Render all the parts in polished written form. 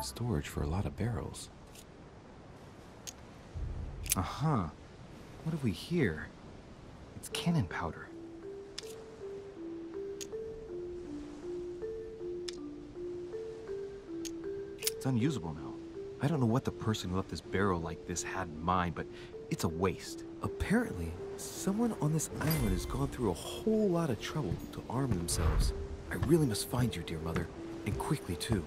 Storage for a lot of barrels. Uh-huh. What have we here? It's cannon powder. It's unusable now. I don't know what the person who left this barrel like this had in mind, but it's a waste. Apparently, someone on this island has gone through a whole lot of trouble to arm themselves. I really must find you, dear mother, and quickly too.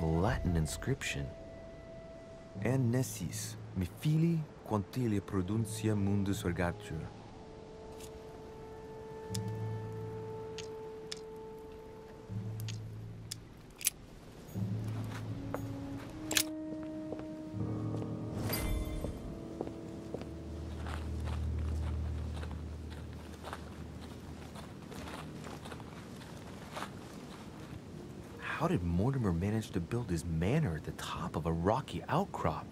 Latin inscription. Annesis, mi fili quantilia produncia mundus ergatur. How did Mortimer manage to build his manor at the top of a rocky outcrop?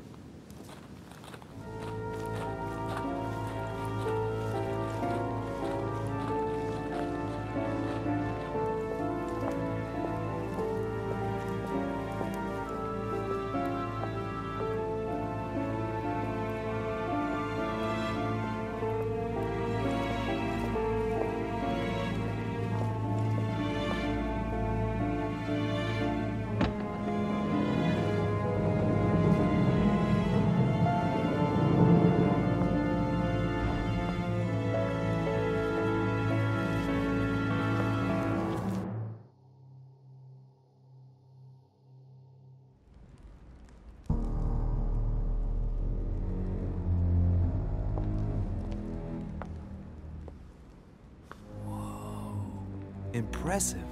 Impressive.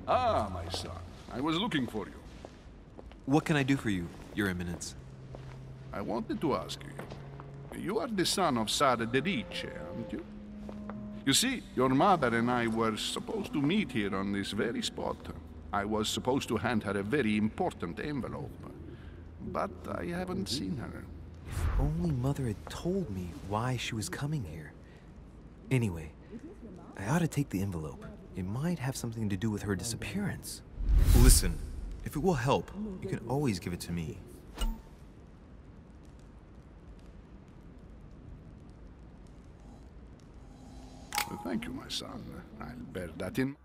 Ah, my son. I was looking for you. What can I do for you, Your Eminence? I wanted to ask you. You are the son of Sara de Riche, aren't you? You see, your mother and I were supposed to meet here on this very spot. I was supposed to hand her a very important envelope. But I haven't seen her. If only Mother had told me why she was coming here. Anyway, I ought to take the envelope. It might have something to do with her disappearance. Listen, if it will help, you can always give it to me. Well, thank you, my son. I'll bear that in.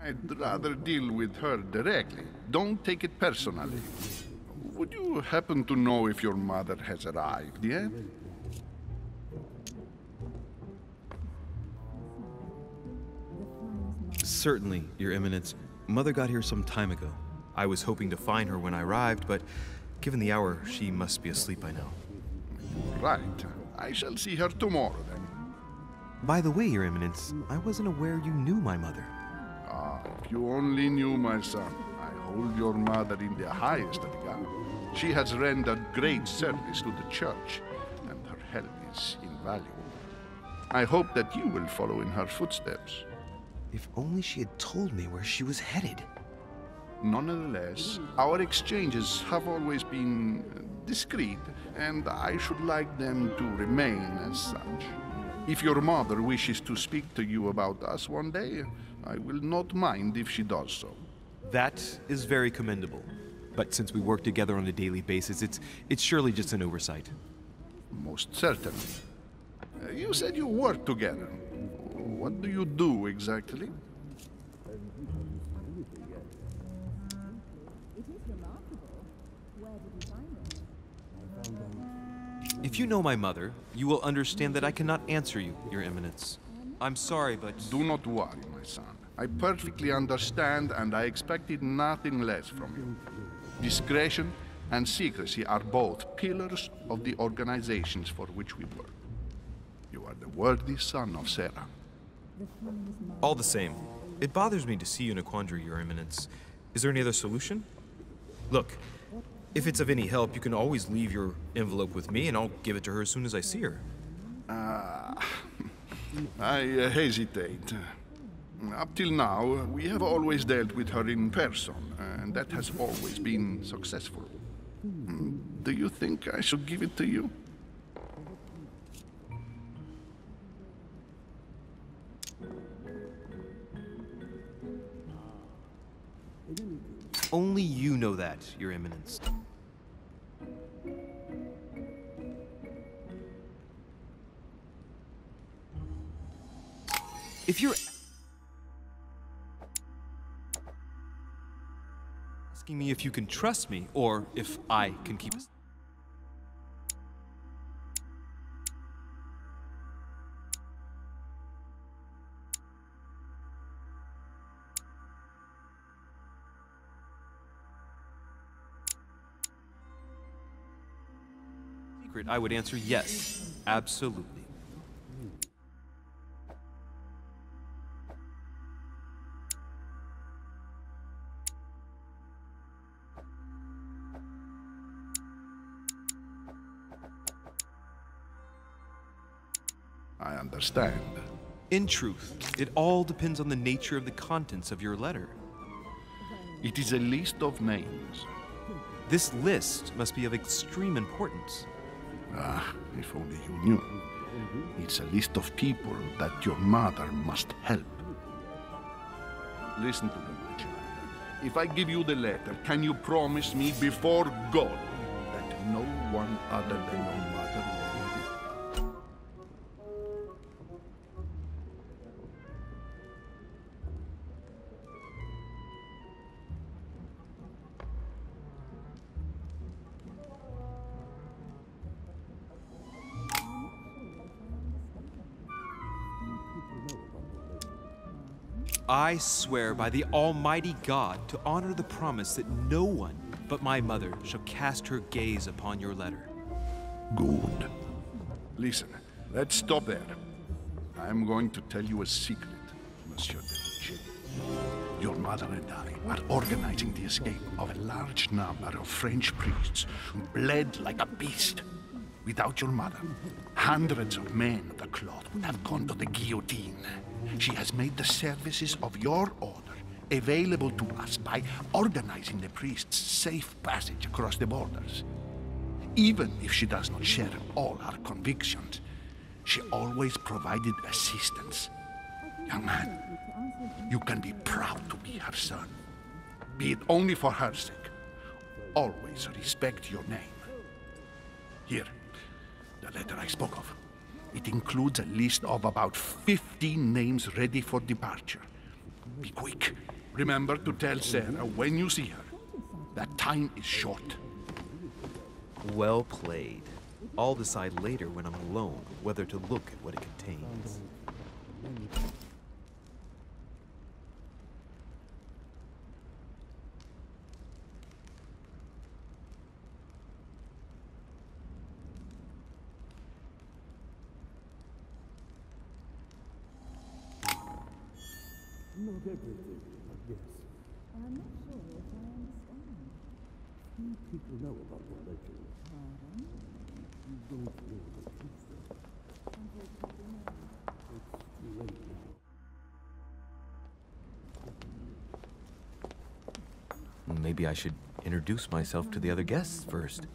I'd rather deal with her directly. Don't take it personally. Would you happen to know if your mother has arrived yet? Certainly, Your Eminence. Mother got here some time ago. I was hoping to find her when I arrived, but given the hour, she must be asleep by now. Right. I shall see her tomorrow, then. By the way, Your Eminence, I wasn't aware you knew my mother. Ah, if you only knew, my son. I hold your mother in the highest regard. She has rendered great service to the church, and her help is invaluable. I hope that you will follow in her footsteps. If only she had told me where she was headed. Nonetheless, our exchanges have always been discreet, and I should like them to remain as such. If your mother wishes to speak to you about us one day, I will not mind if she does so. That is very commendable. But since we work together on a daily basis, it's surely just an oversight. Most certainly. You said you work together. What do you do exactly? If you know my mother, you will understand that I cannot answer you, Your Eminence. I'm sorry, but... Do not worry, my son. I perfectly understand, and I expected nothing less from you. Discretion and secrecy are both pillars of the organizations for which we work. You are the worthy son of Sarah. All the same, it bothers me to see you in a quandary, Your Eminence. Is there any other solution? Look, if it's of any help, you can always leave your envelope with me, and I'll give it to her as soon as I see her. I hesitate. Up till now, we have always dealt with her in person, and that has always been successful. Do you think I should give it to you? Only you know that, Your Eminence. If you're asking me if you can trust me, or if I can keep a secret, I would answer yes, absolutely. I understand. In truth, it all depends on the nature of the contents of your letter. It is a list of names. This list must be of extreme importance. Ah, if only you knew. It's a list of people that your mother must help. Listen to me, my child. If I give you the letter, can you promise me before God that no one other than your mother will read it? I swear by the Almighty God to honor the promise that no one but my mother shall cast her gaze upon your letter. Good. Listen, let's stop there. I'm going to tell you a secret, Monsieur Delice. Your mother and I are organizing the escape of a large number of French priests who bled like a beast. Without your mother, hundreds of men of the cloth would have gone to the guillotine. She has made the services of your order available to us by organizing the priests' safe passage across the borders. Even if she does not share all our convictions, she always provided assistance. Young man, you can be proud to be her son. Be it only for her sake. Always respect your name. Here, the letter I spoke of. It includes a list of about 15 names ready for departure. Be quick. Remember to tell Sarah when you see her that time is short. Well played. I'll decide later when I'm alone whether to look at what it contains. Not everything, I guess. I'm not sure if I understand. Few people know about the legend. You don't know the truth, though. It's too late now. Maybe I should introduce myself to the other guests first.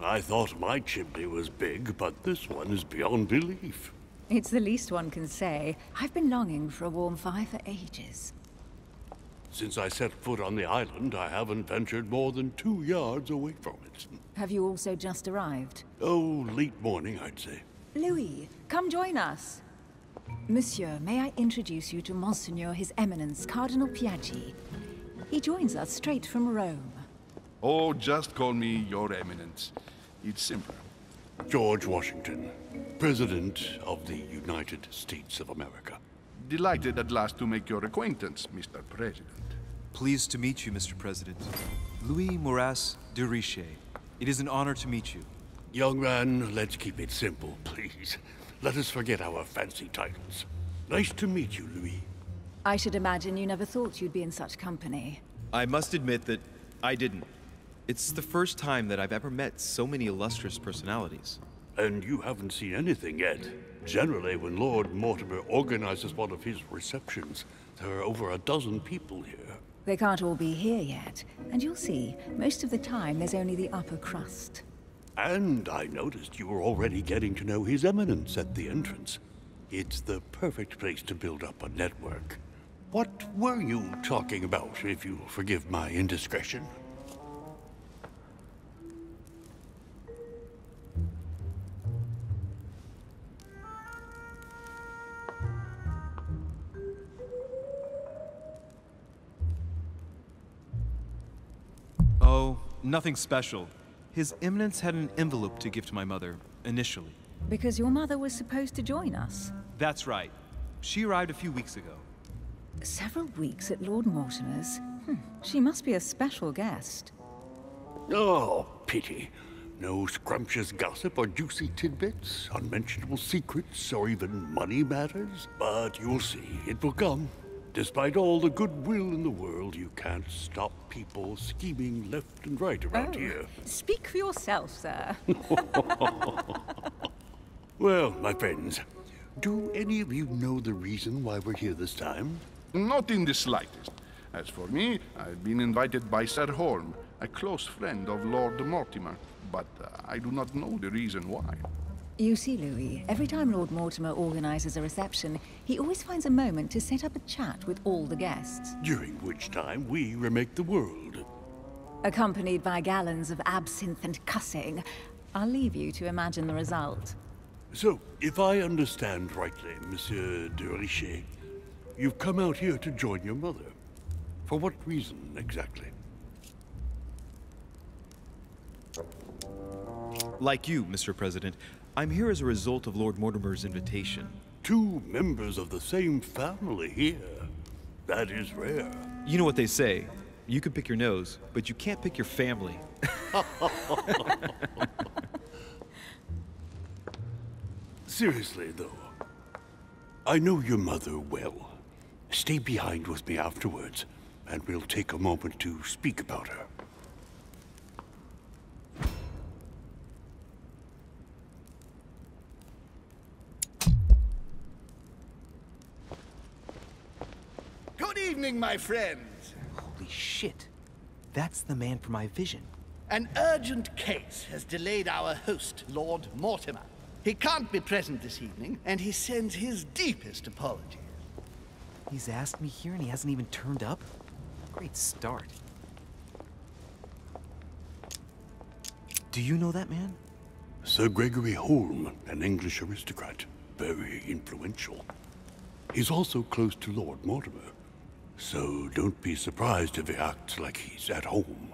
I thought my chimney was big, but this one is beyond belief. It's the least one can say. I've been longing for a warm fire for ages. Since I set foot on the island, I haven't ventured more than 2 yards away from it. Have you also just arrived? Oh, late morning, I'd say. Louis, come join us. Monsieur, may I introduce you to Monseigneur His Eminence, Cardinal Piaggi. He joins us straight from Rome. Oh, just call me Your Eminence. It's simpler. George Washington, President of the United States of America. Delighted at last to make your acquaintance, Mr. President. Pleased to meet you, Mr. President. Louis Moras de Riche. It is an honor to meet you. Young man, let's keep it simple, please. Let us forget our fancy titles. Nice to meet you, Louis. I should imagine you never thought you'd be in such company. I must admit that I didn't. It's the first time that I've ever met so many illustrious personalities. And you haven't seen anything yet. Generally, when Lord Mortimer organizes one of his receptions, there are over a dozen people here. They can't all be here yet, and you'll see, most of the time there's only the upper crust. And I noticed you were already getting to know His Eminence at the entrance. It's the perfect place to build up a network. What were you talking about, if you'll forgive my indiscretion? Oh, nothing special. His Eminence had an envelope to give to my mother, initially. Because your mother was supposed to join us. That's right. She arrived a few weeks ago. Several weeks at Lord Mortimer's? She must be a special guest. Oh, pity. No scrumptious gossip or juicy tidbits, unmentionable secrets, or even money matters. But you'll see, it will come. Despite all the goodwill in the world, you can't stop people scheming left and right around here. Speak for yourself, sir. Well, my friends, do any of you know the reason why we're here this time? Not in the slightest. As for me, I've been invited by Sir Holm, a close friend of Lord Mortimer, but I do not know the reason why. You see, Louis, every time Lord Mortimer organizes a reception, he always finds a moment to set up a chat with all the guests. During which time we remake the world. Accompanied by gallons of absinthe and cussing. I'll leave you to imagine the result. So, if I understand rightly, Monsieur de Riche, you've come out here to join your mother. For what reason, exactly? Like you, Mr. President, I'm here as a result of Lord Mortimer's invitation. Two members of the same family here. That is rare. You know what they say. You can pick your nose, but you can't pick your family. Seriously, though, I know your mother well. Stay behind with me afterwards, and we'll take a moment to speak about her. Good evening, my friends. Holy shit. That's the man for my vision. An urgent case has delayed our host, Lord Mortimer. He can't be present this evening, and he sends his deepest apologies. He's asked me here and he hasn't even turned up? Great start. Do you know that man? Sir Gregory Holm, an English aristocrat. Very influential. He's also close to Lord Mortimer. So don't be surprised if he acts like he's at home.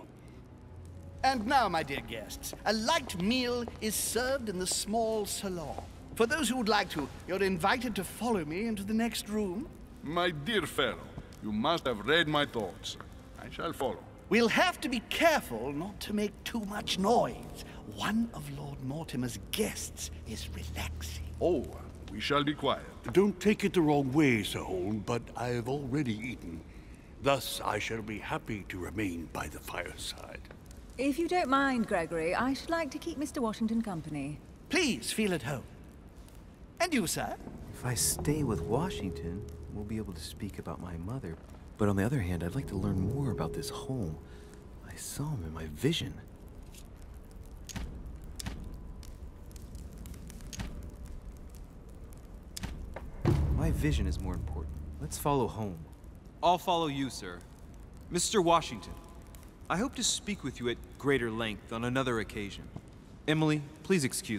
And now, my dear guests, a light meal is served in the small salon. For those who would like to, you're invited to follow me into the next room. My dear fellow, you must have read my thoughts. I shall follow. We'll have to be careful not to make too much noise. One of Lord Mortimer's guests is relaxing. Oh, we shall be quiet. Don't take it the wrong way, Sir Holm, but I've already eaten. Thus, I shall be happy to remain by the fireside. If you don't mind, Gregory, I should like to keep Mr. Washington company. Please feel at home. And you, sir? If I stay with Washington, we'll be able to speak about my mother. But on the other hand, I'd like to learn more about this home. I saw him in my vision. My vision is more important. Let's follow home. I'll follow you, sir. Mr. Washington, I hope to speak with you at greater length on another occasion. Emily, please excuse me.